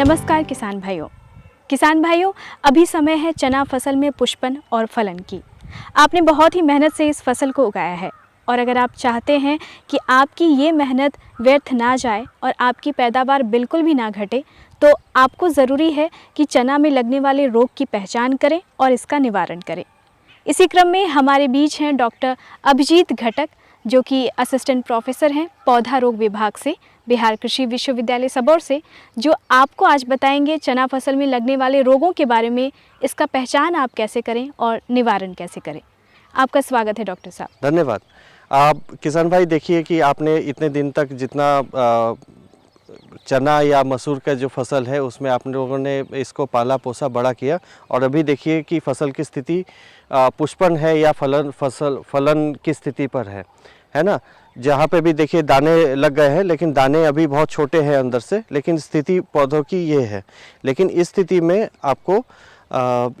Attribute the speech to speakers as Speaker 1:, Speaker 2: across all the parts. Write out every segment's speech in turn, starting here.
Speaker 1: नमस्कार किसान भाइयों, अभी समय है चना फसल में पुष्पन और फलन की। आपने बहुत ही मेहनत से इस फसल को उगाया है और अगर आप चाहते हैं कि आपकी ये मेहनत व्यर्थ ना जाए और आपकी पैदावार बिल्कुल भी ना घटे, तो आपको ज़रूरी है कि चना में लगने वाले रोग की पहचान करें और इसका निवारण करें। इसी क्रम में हमारे बीच हैं डॉक्टर अभिजीत घटक, जो कि असिस्टेंट प्रोफेसर हैं पौधा रोग विभाग से, बिहार कृषि विश्वविद्यालय सबौर से, जो आपको आज बताएंगे चना फसल में लगने वाले रोगों के बारे में, इसका पहचान आप कैसे करें और निवारण कैसे करें। आपका स्वागत है डॉक्टर साहब।
Speaker 2: धन्यवाद। आप किसान भाई देखिए कि आपने इतने दिन तक जितना चना या मसूर का जो फसल है उसमें आप लोगों ने इसको पाला पोसा बड़ा किया और अभी देखिए कि फसल की स्थिति पुष्पन है या फलन की स्थिति पर है ना। जहाँ पे भी देखिए दाने लग गए हैं, लेकिन दाने अभी बहुत छोटे हैं अंदर से, लेकिन स्थिति पौधों की ये है। लेकिन इस स्थिति में आपको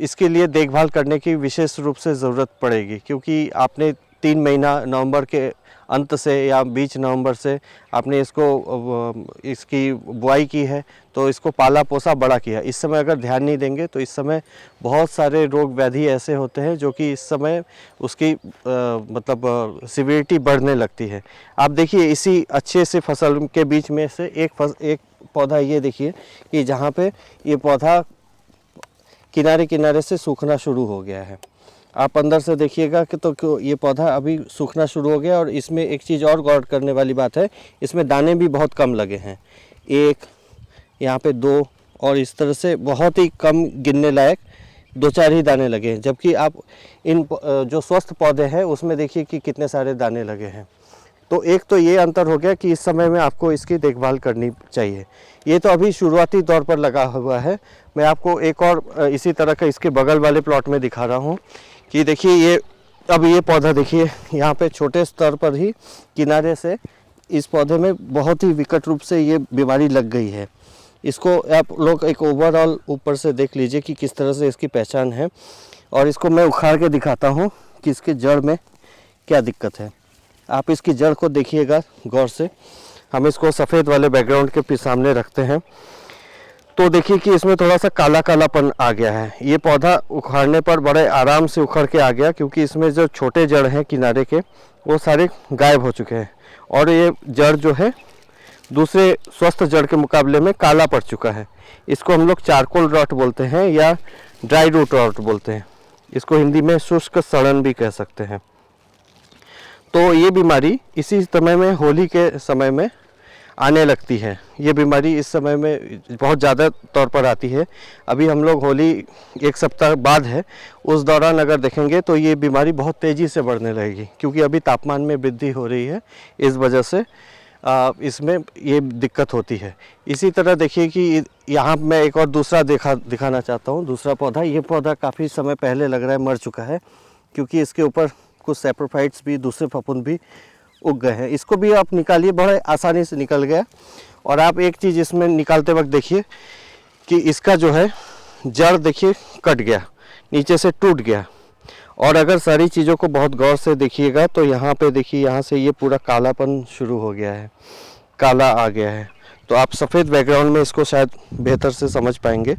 Speaker 2: इसके लिए देखभाल करने की विशेष रूप से ज़रूरत पड़ेगी, क्योंकि आपने 3 महीना नवंबर के अंत से या बीच नवंबर से आपने इसकी बुआई की है, तो इसको पाला पोसा बड़ा किया। इस समय अगर ध्यान नहीं देंगे तो इस समय बहुत सारे रोग व्याधि ऐसे होते हैं जो कि इस समय उसकी मतलब सिवियरिटी बढ़ने लगती है। आप देखिए इसी अच्छे से फसल के बीच में से एक पौधा ये देखिए कि जहाँ पे ये पौधा किनारे किनारे से सूखना शुरू हो गया है। आप अंदर से देखिएगा कि तो ये पौधा अभी सूखना शुरू हो गया। और इसमें एक चीज़ और गौर करने वाली बात है, इसमें दाने भी बहुत कम लगे हैं, 1 यहाँ पे 2 और इस तरह से बहुत ही कम गिनने लायक 2-4 ही दाने लगे हैं। जबकि आप इन जो स्वस्थ पौधे हैं उसमें देखिए कि कितने सारे दाने लगे हैं। तो एक तो ये अंतर हो गया कि इस समय में आपको इसकी देखभाल करनी चाहिए। ये तो अभी शुरुआती तौर पर लगा हुआ है। मैं आपको एक और इसी तरह का इसके बगल वाले प्लॉट में दिखा रहा हूँ कि देखिए ये पौधा देखिए यहाँ पे छोटे स्तर पर ही किनारे से इस पौधे में बहुत ही विकट रूप से ये बीमारी लग गई है। इसको आप लोग एक ओवरऑल ऊपर से देख लीजिए कि किस तरह से इसकी पहचान है। और इसको मैं उखाड़ के दिखाता हूँ कि इसके जड़ में क्या दिक्कत है। आप इसकी जड़ को देखिएगा गौर से। हम इसको सफ़ेद वाले बैकग्राउंड के सामने रखते हैं तो देखिए कि इसमें थोड़ा सा काला कालापन आ गया है। ये पौधा उखाड़ने पर बड़े आराम से उखड़ के आ गया, क्योंकि इसमें जो छोटे जड़ हैं किनारे के वो सारे गायब हो चुके हैं और ये जड़ जो है दूसरे स्वस्थ जड़ के मुकाबले में काला पड़ चुका है। इसको हम लोग चारकोल रॉट बोलते हैं या ड्राई रूट रॉट बोलते हैं। इसको हिंदी में शुष्क सड़न भी कह सकते हैं। तो ये बीमारी इसी समय में, होली के समय में आने लगती है। ये बीमारी इस समय में बहुत ज़्यादा तौर पर आती है। अभी हम लोग होली 1 सप्ताह बाद है, उस दौरान अगर देखेंगे तो ये बीमारी बहुत तेज़ी से बढ़ने लगेगी, क्योंकि अभी तापमान में वृद्धि हो रही है। इस वजह से इसमें ये दिक्कत होती है। इसी तरह देखिए कि यहाँ मैं एक और दूसरा दिखाना चाहता हूँ। दूसरा पौधा, ये पौधा काफ़ी समय पहले लग रहा है मर चुका है, क्योंकि इसके ऊपर कुछ सैप्रोफाइट्स भी, दूसरे फफूंद भी उग गए हैं। इसको भी आप निकालिए, बड़े आसानी से निकल गया। और आप एक चीज़ इसमें निकालते वक्त देखिए कि इसका जो है जड़ देखिए कट गया, नीचे से टूट गया। और अगर सारी चीज़ों को बहुत गौर से देखिएगा तो यहाँ पे देखिए, यहाँ से ये पूरा कालापन शुरू हो गया है, काला आ गया है। तो आप सफ़ेद बैकग्राउंड में इसको शायद बेहतर से समझ पाएंगे।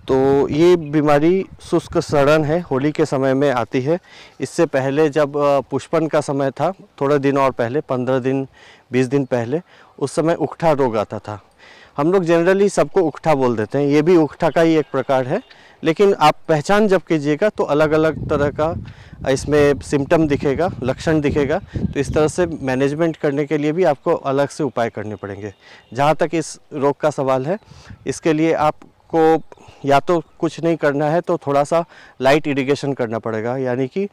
Speaker 2: तो ये बीमारी शुष्क सड़न है, होली के समय में आती है। इससे पहले जब पुष्पन का समय था, थोड़े दिन और पहले, 15 दिन 20 दिन पहले, उस समय उकठा रोग आता था। हम लोग जनरली सबको उकठा बोल देते हैं, ये भी उकठा का ही एक प्रकार है। लेकिन आप पहचान जब कीजिएगा तो अलग अलग तरह का इसमें सिम्टम दिखेगा, लक्षण दिखेगा। तो इस तरह से मैनेजमेंट करने के लिए भी आपको अलग से उपाय करने पड़ेंगे। जहाँ तक इस रोग का सवाल है, इसके लिए आपको या तो कुछ नहीं करना है तो थोड़ा सा लाइट इरिगेशन करना पड़ेगा, यानी कि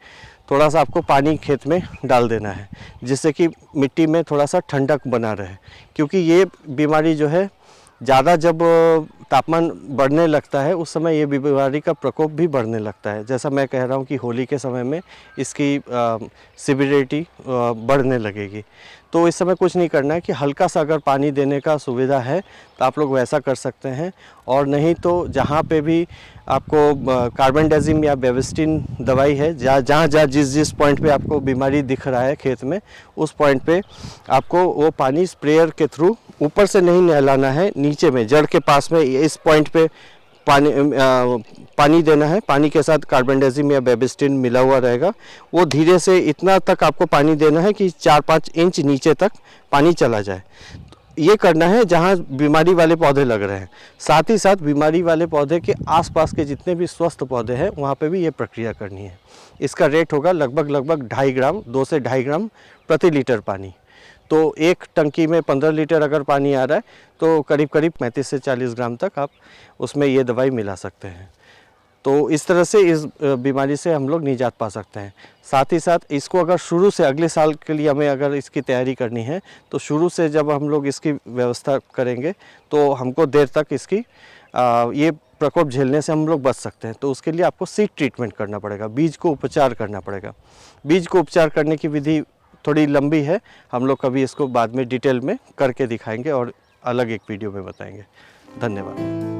Speaker 2: थोड़ा सा आपको पानी खेत में डाल देना है, जिससे कि मिट्टी में थोड़ा सा ठंडक बना रहे। क्योंकि ये बीमारी जो है ज़्यादा जब तापमान बढ़ने लगता है उस समय ये बीमारी का प्रकोप भी बढ़ने लगता है। जैसा मैं कह रहा हूँ कि होली के समय में इसकी सिवियरिटी बढ़ने लगेगी। तो इस समय कुछ नहीं करना है कि हल्का सा अगर पानी देने का सुविधा है तो आप लोग वैसा कर सकते हैं। और नहीं तो जहाँ पे भी आपको कार्बेंडाजिम या बेविस्टिन दवाई है, जहाँ जिस पॉइंट पे आपको बीमारी दिख रहा है खेत में, उस पॉइंट पे आपको वो पानी स्प्रेयर के थ्रू ऊपर से नहीं नहलाना है, नीचे में जड़ के पास में इस पॉइंट पे पानी देना है। पानी के साथ कार्बेंडाजिम या बेबिस्टिन मिला हुआ रहेगा। वो धीरे से इतना तक आपको पानी देना है कि 4-5 इंच नीचे तक पानी चला जाए। ये करना है जहाँ बीमारी वाले पौधे लग रहे हैं। साथ ही साथ बीमारी वाले पौधे के आसपास के जितने भी स्वस्थ पौधे हैं वहाँ पे भी ये प्रक्रिया करनी है। इसका रेट होगा लगभग 2.5 ग्राम 2 से 2.5 ग्राम प्रति लीटर पानी। तो एक टंकी में 15 लीटर अगर पानी आ रहा है तो करीब 35 से 40 ग्राम तक आप उसमें ये दवाई मिला सकते हैं। तो इस तरह से इस बीमारी से हम लोग निजात पा सकते हैं। साथ ही साथ इसको अगर शुरू से अगले साल के लिए हमें अगर इसकी तैयारी करनी है तो शुरू से जब हम लोग इसकी व्यवस्था करेंगे तो हमको देर तक इसकी ये प्रकोप झेलने से हम लोग बच सकते हैं। तो उसके लिए आपको सीड ट्रीटमेंट करना पड़ेगा, बीज को उपचार करना पड़ेगा। बीज को उपचार करने की विधि थोड़ी लंबी है, हम लोग कभी इसको बाद में डिटेल में करके दिखाएंगे और अलग एक वीडियो में बताएंगे। धन्यवाद।